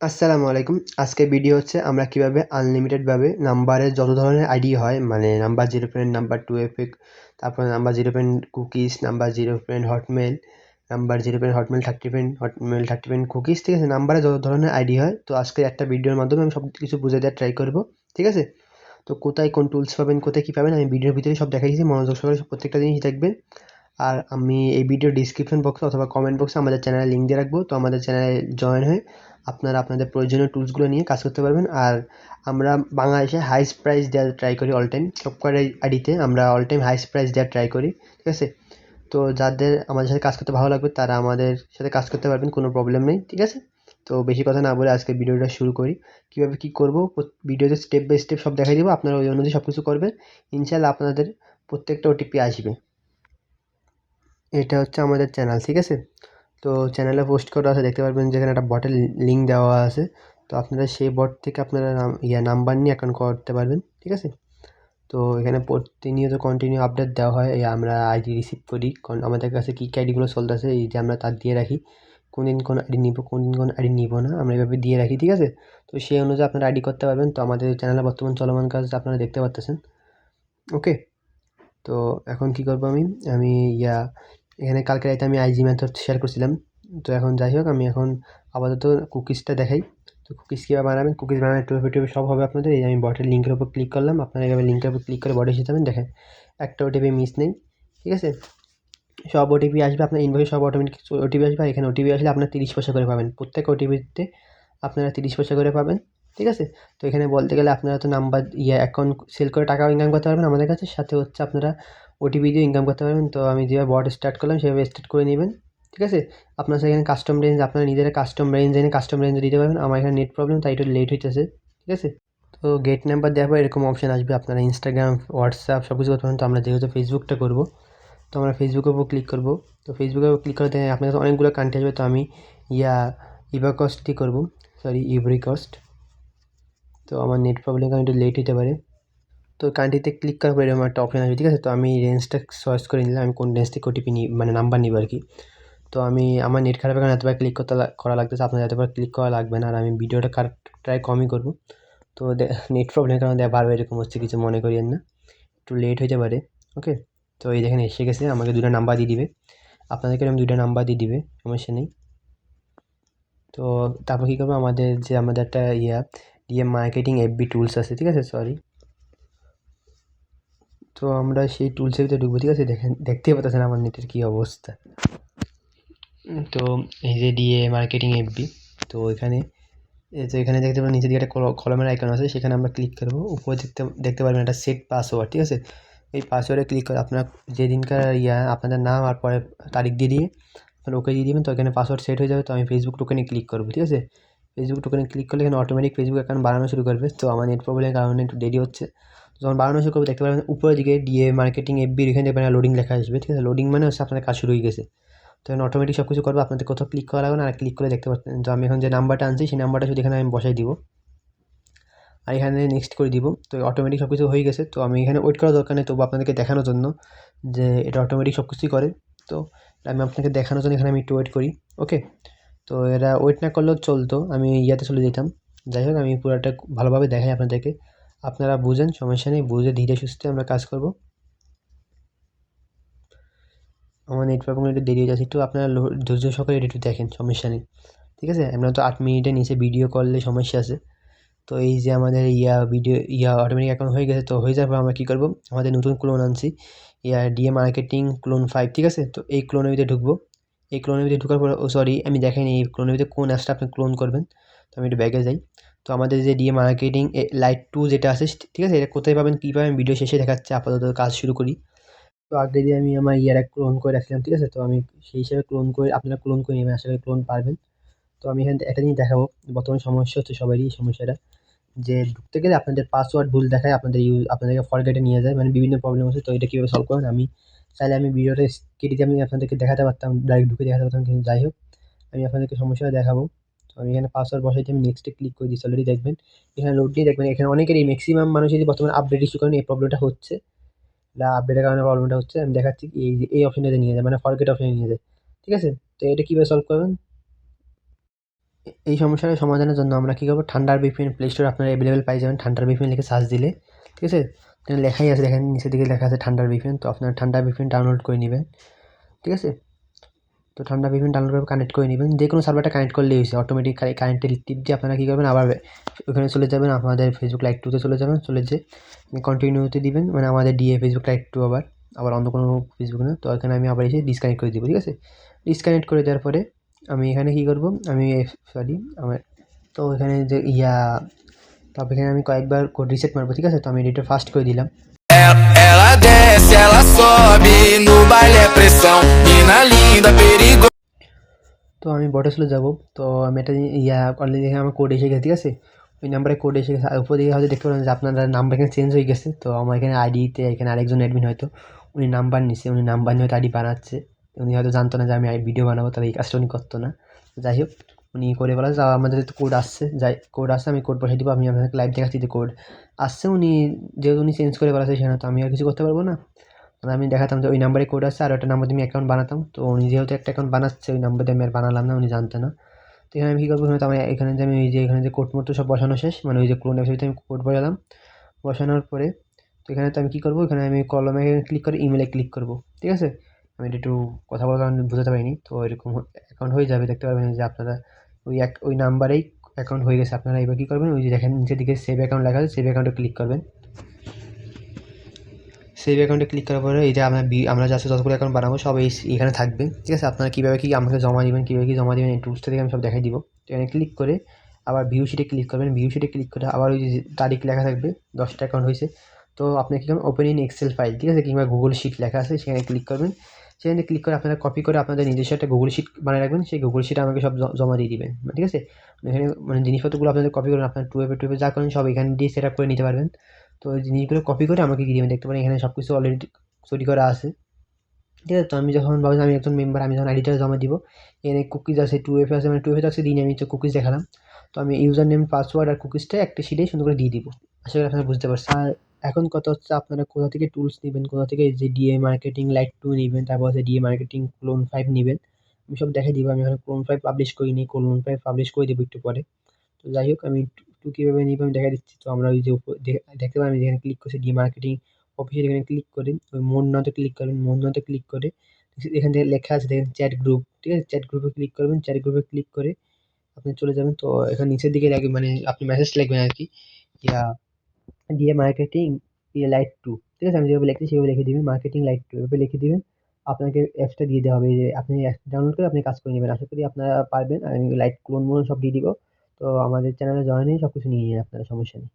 আসসালামু আলাইকুম। আজকের ভিডিও হচ্ছে আমরা কিভাবে আনলিমিটেড ভাবে নাম্বারের যত ধরনের আইডি হয় মানে নাম্বার 0 প্রিন্ট, নাম্বার 2 এফেক, তারপরে number 0 print cookies, number 0 print Hotmail, number 0 print Hotmail 30 print, Hotmail 30 print cookies, ঠিক আছে? নাম্বারে যত ধরনের আইডি হয়, তো আজকে একটা ভিডিওর মাধ্যমে আমি সব কিছু বুঝিয়ে দেওয়ার ট্রাই করব, ঠিক আছে? তো কোথায় কোন টুলস পাবেন, কোথায় কী পাবেন আমি ভিডিওর ভিতরে সব দেখাই দিয়েছি, মনোযোগ সহকারে প্রত্যেকটা জিনিস দেখবেন। আর আমি এই ভিডিওর ডিসক্রিপশন বক্সে অথবা কমেন্ট বক্সে আমাদের চ্যানেলের লিঙ্ক দিয়ে রাখবো, তো আমাদের চ্যানেলে জয়েন হয়ে আপনারা আপনাদের প্রয়োজনীয় টুলসগুলো নিয়ে কাজ করতে পারবেন। আর আমরা বাংলাদেশে হাইস্ট প্রাইস দেওয়ার ট্রাই করি অল টাইম, সবকটা আইডিতে আমরা অল টাইম হাইস্ট প্রাইস দেওয়ার ট্রাই করি, ঠিক আছে? তো যাদের আমাদের সাথে কাজ করতে ভালো লাগবে তারা আমাদের সাথে কাজ করতে পারবেন, কোনো প্রবলেম নেই, ঠিক আছে? তো বেশি কথা না বলে আজকে ভিডিওটা শুরু করি। কীভাবে কী করবো ভিডিওতে স্টেপ বাই স্টেপ সব দেখাই দেবো, আপনারা ওই অনুযায়ী সব কিছু করবেন, ইনশাল্লাহ আপনাদের প্রত্যেকটা ওটিপি আসবে। এটা হচ্ছে আমাদের চ্যানেল, ঠিক আছে? তো চ্যানেলে পোস্ট করা আছে, দেখতে পারবেন যেখানে একটা বটের লিঙ্ক দেওয়া আছে। তো আপনারা সেই বট থেকে আপনারা নাম্বার নিয়ে অ্যাকাউন্ট করতে পারবেন, ঠিক আছে? তো এখানে প্রতিনিয়ত কন্টিনিউ আপডেট দেওয়া হয়, এই আমরা আইডি রিসিভ করি, কারণ আমাদের কাছে কী কী আইডিগুলো চলতেছে এই যে আমরা তার দিয়ে রাখি, কোন দিন কোন আইডি নিব, কোন দিন কোন আইডি নিব না, আমরা এভাবে দিয়ে রাখি, ঠিক আছে? তো সেই অনুযায়ী আপনারা আইডি করতে পারবেন। তো আমাদের চ্যানেলে বর্তমান চলমান কাজ আপনারা দেখতে পাচ্ছেন, ওকে? তো এখন কী করবো আমি আমি এখানে কালকে রাতে আমি আইজি মেথড শেয়ার করছিলাম। তো এখন যাই হোক, আমি এখন আপাতত কুকিজটা দেখাই। তো কুকিজ কীভাবে বানাবেন, কুকিজ বানানোর টুবে সব হবে আপনাদের। এই আমি বটের লিঙ্কের উপর ক্লিক করলাম, আপনারা এভাবে লিঙ্কের উপর ক্লিক করে বটে এসে যাবেন, দেখেন একটা ওটিপি মিস নেই, ঠিক আছে? সব ওটিপি আসবে আপনার ইনবক্সে, সব অটোমেটিক ওটিপি আসবে। আর এখানে ওটিপি আসলে আপনার 30 পয়সা করে পাবেন, প্রত্যেক ওটিপিতে আপনারা 30 পয়সা করে পাবেন, ঠিক আছে? তো এখানে বলতে গেলে আপনারা তো নাম্বার অ্যাকাউন্ট সেল করে টাকাও ইনকাম করতে পারবেন আমাদের কাছে, সাথে হচ্ছে আপনারা ওটিপি দিয়ে ইনকাম করতে পারবেন। তো আমি যেভাবে বট স্টার্ট করলাম সেভাবে স্টার্ট করে নেবেন, ঠিক আছে? আপনার সেখানে কাস্টম রেঞ্জ আপনারা নিজেরা কাস্টম রেঞ্জ এনে কাস্টম রেঞ্জে দিতে পারবেন। আমার এখানে নেট প্রবলেম তাই একটু লেট হইতেছে, ঠিক আছে? তো গেট নাম্বার দেওয়ার পর এরকম অপশন আসবে, আপনারা ইনস্টাগ্রাম, হোয়াটসঅ্যাপ সব কিছু করতে পারেন। তো আমরা যেহেতু ফেসবুকটা করবো, তো আমরা ফেসবুকের উপর ক্লিক করব। তো ফেসবুকের উপর ক্লিক করে দেখেন আপনার কাছে অনেকগুলো কান্ট্রি আসবে। তো আমি ইভাকস্টই করব, সরি ইভরিকস্ট। তো আমার নেট প্রবলেম কারণে একটু লেট হতে পারে। তো কান্ট্রিতে ক্লিক করার পরে এরকম একটা অপশন আসবে, ঠিক আছে? তো আমি রেঞ্জটা চয়েস করে নিলাম, আমি কোন রেঞ্জ থেকে ওটিপি নিই মানে নাম্বার নিব আর কি। তো আমি আমার নেট খারাপের কারণে এতবার ক্লিক করা লাগতেছে, আপনার এতবার ক্লিক করা লাগবে না। আর আমি ভিডিওটা ট্রাই কমই করব। তো নেট প্রবলেমের কারণে বারবার এরকম হচ্ছে, কিছু মনে করিয়েন না, একটু লেট হতে পারে, ওকে? তো এই দেখেন এসে গেছে, আমাকে 2টা নাম্বার দিয়ে দিবে, আপনাদেরকে আমি 2টা নাম্বার দিয়ে দিবে, সমস্যা নেই। তো তারপর কী করবো, আমাদের একটা মার্কেটিং এফবি টুলস আছে, ঠিক আছে? সরি, তো আমরা সেই টুলসের ভিতরে ঢুকবো, ঠিক আছে? দেখতেই পাচ্ছেন আমার নেটের কী অবস্থা। তো এই যে মার্কেটিং এফবি, তো এখানে দেখতে পাবেন নিচের দিকে একটা কলমের আইকন আছে, সেখানে আমরা ক্লিক করবো। উপরে দেখতে পারবেন একটা সেট পাসওয়ার্ড, ঠিক আছে? এই পাসওয়ার্ডে ক্লিক করে আপনার যেদিনকার আপনাদের নাম আর পরে তারিখ দিয়ে আপনার ওকে দিয়ে দিবেন। তো এখানে পাসওয়ার্ড সেট হয়ে যাবে। তো আমি ফেসবুক টোকেনে ক্লিক করবো, ঠিক আছে? ফেসবুক টোকেনে ক্লিক করলে এখানে অটোমেটিক ফেসবুক অ্যাকাউন্ট বানানো শুরু করবে। তো আমার নেট প্রবলেমের কারণে একটু দেরি হচ্ছে। যখন বানানো শুরু করবে দেখতে পাবেন উপরের দিকে মার্কেটিং এফবির এখানে দেখবেন লোডিং লেখা আসবে, ঠিক আছে? লোডিং মানে হচ্ছে আপনাদের কাজ শুরু হয়ে গেছে। তো এখানে অটোমেটিক সব কিছু করবে, আপনাদের কোথাও ক্লিক করা লাগবে না। আর ক্লিক করে দেখতে পাচ্ছেন, তো আমি এখন যে নাম্বারটা আনছি সেই নাম্বারটা শুধু এখানে আমি বসাই দিব, আর এখানে নেক্সট করে দিব। তো অটোমেটিক সব কিছু হয়ে গেছে। তো আমি এখানে ওয়েট করার দরকার নেই, তবু আপনাদেরকে দেখানোর জন্য যে এটা অটোমেটিক সব কিছুই করে। তো আমি আপনাকে দেখানোর জন্য এখানে আমি একটু ওয়েট করি, ওকে? তো এরা ওয়েট না করলেও চলতো, আমি চলে যেতাম। যাই হোক, আমি পুরোটা ভালোভাবে দেখাই আপনাদেরকে, আপনারা বুঝেন, সমস্যা নেই, বুঝে ধীরে সুস্থে আমরা কাজ করব। আমার নেট প্রবলেম একটু দেরি হয়ে যাচ্ছে, একটু আপনারা ধৈর্য সহকারে এটা একটু দেখেন, সমস্যা নেই, ঠিক আছে? আমরা তো 8 মিনিটের নিচে ভিডিও করলে সমস্যা আছে। তো এই যে আমাদের ভিডিও অটোমেটিক অ্যাকাউন্ট হয়ে গেছে। তো হয়ে যাওয়ার পর আমরা কী করবো, আমাদের নতুন ক্লোন আনছি মার্কেটিং ক্লোন 5, ঠিক আছে? তো এই ক্লোনের ভিতরে ঢুকবো। এই ক্লোনের ভিতরে ঢোকার পর সরি আমি দেখাইনি এই ক্লোনের ভিতরে কোন অ্যাপসটা আপনি ক্লোন করবেন। তো আমি একটু ব্যাগে যাই। তো আমাদের যে মার্কেটিং লাইট 2 যেটা আছে, ঠিক আছে? এটা কোথায় পাবেন, কী পাবেন ভিডিও শেষে দেখাচ্ছে, আপাতত কাজ শুরু করি। তো আগে দিয়ে আমি আমার ক্লোন করে রাখছিলাম, ঠিক আছে? তো আমি সেই হিসাবে ক্লোন করে, আপনারা ক্লোন করে নেবেন, আশা করি ক্লোন পারবেন। তো আমি এখানে একটা জিনিস দেখাবো, বর্তমানে সমস্যা হচ্ছে সবারই সমস্যাটা, যে ঢুকতে গেলে আপনাদের পাসওয়ার্ড ভুল দেখায়, আপনাদেরকে ফরগেটে নিয়ে যায়, মানে বিভিন্ন প্রবলেম হচ্ছে। তো এটা কীভাবে সলভ করেন, আমি চাইলে আমি ভিডিওটা কেটে দিয়ে আমি আপনাদেরকে দেখাতে পারতাম, ডাইরেক্ট ঢুকে দেখাতে পারতাম, কিন্তু যাই হোক আমি আপনাদেরকে সমস্যাটা দেখাবো। তো আমি এখানে পাসওয়ার্ড বসাইতে আমি নেক্সটে ক্লিক করে দিচ্ছি, অলরেডি দেখবেন এখানে লোড দিয়ে দেখবেন এখানে অনেকেরই ম্যাক্সিমাম মানুষেরই বর্তমানে আপডেট ইস্যু কারণে এই প্রবলেমটা হচ্ছে, আপডেটের কারণে প্রবলেমটা হচ্ছে। আমি দেখাচ্ছি এই অপশনটাতে নিয়ে যায়, মানে ফরগেট অপশনে নিয়ে যায়, ঠিক আছে? তো এটা কীভাবে সলভ করবেন, এই সমস্যার সমাধানের জন্য আমরা কী করবো, ঠান্ডার VPN প্লে স্টোরে আপনারা অ্যাভেলেবেল পাই যাবেন। ঠান্ডার VPN লিখে সার্চ দিলে, ঠিক আছে, এখানে লেখাই আছে, দেখেন নিচের দিকে লেখা আছে ঠান্ডার VPN। তো আপনারা ঠান্ডার VPN ডাউনলোড করে নেবেন, ঠিক আছে। তো ঠান্ডা VPN ডাউনলোড করে কানেক্ট করে নেবেন, যে কোনো সার্ভারটা কানেক্ট করলেই হয়েছে। অটোমেটিক কারেন্টের টিপ দিয়ে আপনারা কী করবেন, আবার ওখানে চলে যাবেন, আপনাদের ফেসবুক লাইভ 2তে চলে যাবেন, চলে যেয়ে কন্টিনিউতে দিবেন, মানে আমাদের ফেসবুক লাইভ 2 আবার অন্য কোনো ফেসবুক না। তো এখানে আমি আবার এসে ডিসকানেক্ট করে দিব, ঠিক আছে। ডিসকানেক্ট করে দেওয়ার পরে আমি এখানে কী করব, আমি সরি আমার তো এখানে যে তারপর এখানে আমি কয়েকবার কোড রিসেট মারবো, ঠিক আছে। তো আমি এটা ফাস্ট করে দিলাম। Ela desce, ela sobe, no baile é pressão, mina linda, perigosa. তো আমি বটে যাব। তো আমি একটা অলরেডি এখানে আমার কোড এসে গেছে, ঠিক আছে। ওই নাম্বারে কোড এসে গেছে, আর উপর দিকে হয়তো দেখতে পারেন যে আপনার নাম্বার এখানে চেঞ্জ হয়ে গেছে। তো আমার এখানে আইডিতে এখানে আরেকজন অ্যাডমিন হয়তো উনি নাম্বার নিছে, উনি নাম্বার নিয়ে হয়তো আইডি বানাচ্ছে। উনি হয়তো জানতো না যে আমি ভিডিও বানাবো, তাহলে এই কাজটা উনি করতো না। যাই হোক, উনি করে বলা যে আমাদের তো কোড আসছে, কোড আসছে, আমি কোড পাঠিয়ে দিব, আমি আপনাকে লাইভ দেখাচ্ছি যে কোড আসছে। যেহেতু উনি চেঞ্জ করে বলাছে, সেখানে তো আমি আর কিছু করতে পারবো না। আমি দেখাতাম যে ওই নাম্বারে কোড আসছে, আর একটা নাম্বার দিয়ে আমি অ্যাকাউন্ট বানাতাম। তো উনি যেহেতু একটা অ্যাকাউন্ট বানাচ্ছে, ওই নাম্বার দিয়ে আমি আর বানালাম না, উনি জানতো না। তো এখানে আমি কী করবো, তো আমি এখানে যে আমি এখানে যে কোড মোড সব বসানো শেষ, মানে ওই যে ক্লোন অ্যাপসে আমি কোড বসালাম। বসানোর পরে তো এখানে তো আমি কী করবো, এখানে আমি কলমে ক্লিক করে ইমেলে ক্লিক করবো, ঠিক আছে। আমি এটা একটু কথা বলার কারণে বুঝাতে পারিনি। তো এরকম অ্যাকাউন্ট হয়ে যাবে, দেখতে পাবেন যে আপনারা ওই নাম্বারেই অ্যাকাউন্ট হয়ে গেছে। আপনারা এবার কী করবেন, ওই যে দেখেন নিচের দিকে সেভ অ্যাকাউন্ট লেখা আছে, সেভ অ্যাকাউন্টে ক্লিক করবেন। সেভ অ্যাকাউন্টে ক্লিক করার পরে এই যে আমরা যা যতগুলো অ্যাকাউন্ট বানাবো সব এখানে থাকবে, ঠিক আছে। আপনারা কীভাবে কী আমাকে জমা দিবেন, কীভাবে কী জমা দিবেন, এই টুলসটা থেকে আমি সব দেখাই দিব। এখানে ক্লিক করে আবার ভিউ শিটে ক্লিক করবেন। ভিউ শিটে ক্লিক করে আবার ওই যে তারিখ লেখা থাকবে, 10টা অ্যাকাউন্ট হয়েছে। তো আপনি কী করবেন, ওপেন ইন এক্সেল ফাইল, ঠিক আছে, কিংবা গুগল শিট লেখা আছে, সেখানে ক্লিক করবেন। সেখানে ক্লিক করে আপনারা কপি করে আপনাদের নিজস্ব একটা গুগল শিট বানিয়ে রাখবেন। সেই গুগল শিটে আমাকে সব জমা দিয়ে দিবেন, ঠিক আছে। এখানে মানে জিনিসপত্রগুলো আপনাদের কপি করুন, আপনার টুয়েপে যা করেন সব এখানে দিয়ে সেট আপ করে নিতে পারবেন। তো ওই জিনিসগুলো কপি করে আমাকে কি দিবেন, দেখতে পারেন এখানে সব কিছু অলরেডি তৈরি করা আছে, ঠিক আছে। তো আমি যখন ভাবলাম আমি একজন মেম্বার, আমি যখন আইডিটা জমা দিব, এখানে কুকিজ আছে, 2FA আছে, মানে 2FA আছে দিন আমি হচ্ছে কুকিজ দেখালাম। তো আমি ইউজার নেম, পাসওয়ার্ড আর কুকিজটা একটা শিটে সুন্দর করে দিয়ে দিব। আশা করি আপনারা বুঝতে পারছেন। আর এখন কথা হচ্ছে আপনারা কোথা থেকে টুলস নেবেন, কোথা থেকে যে ডিএ মার্কেটিং লাইট 2 নেবেন, তারপর হচ্ছে ডিএ মার্কেটিং ক্লোন 5 নেবেন, আমি সব দেখাই দিব। আমি এখন ক্লোন 5 পাবলিশ করিনি, ক্লোন 5 পাবলিশ করে দেবো একটু পরে। তো যাই হোক, আমি টু কীভাবে নিব আমি দেখা দিচ্ছি। তো আমরা ওই যে দেখতে পাই, আমি যেখানে ক্লিক করছি ডি মার্কেটিং অফিসিয়াল, এখানে ক্লিক করে ওই মোর নাওতে ক্লিক করবেন। মোর নাওতে ক্লিক করে এখান থেকে লেখা আছে দেখেন চ্যাট গ্রুপ, ঠিক আছে। চ্যাট গ্রুপে ক্লিক করবেন। চ্যাট গ্রুপে ক্লিক করে আপনি চলে যাবেন। তো এখানে নিচের দিকে লাগবে, মানে আপনি মেসেজ লিখবেন আর কি, ইয়া ডিএ মার্কেটিং লাইট 2, ঠিক আছে। আমি যেভাবে লিখছি সেভাবে লিখে দিবেন, মার্কেটিং লাইট 2 এভাবে লিখে দিবেন। আপনাকে অ্যাপসটা দিয়ে দেওয়া হবে, যে আপনি অ্যাপস ডাউনলোড করে আপনি কাজ করে নেবেন। আশা করি আপনারা পারবেন। আমি লাইট ক্লোন মোন সব দিয়ে দিব। তো আমাদের চ্যানেলে জয়েন হয়ে সব কিছু নিয়ে নিন আপনারা, সমস্যা নেই।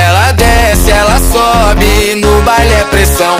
Ela desce, ela sobe, no baile é pressão,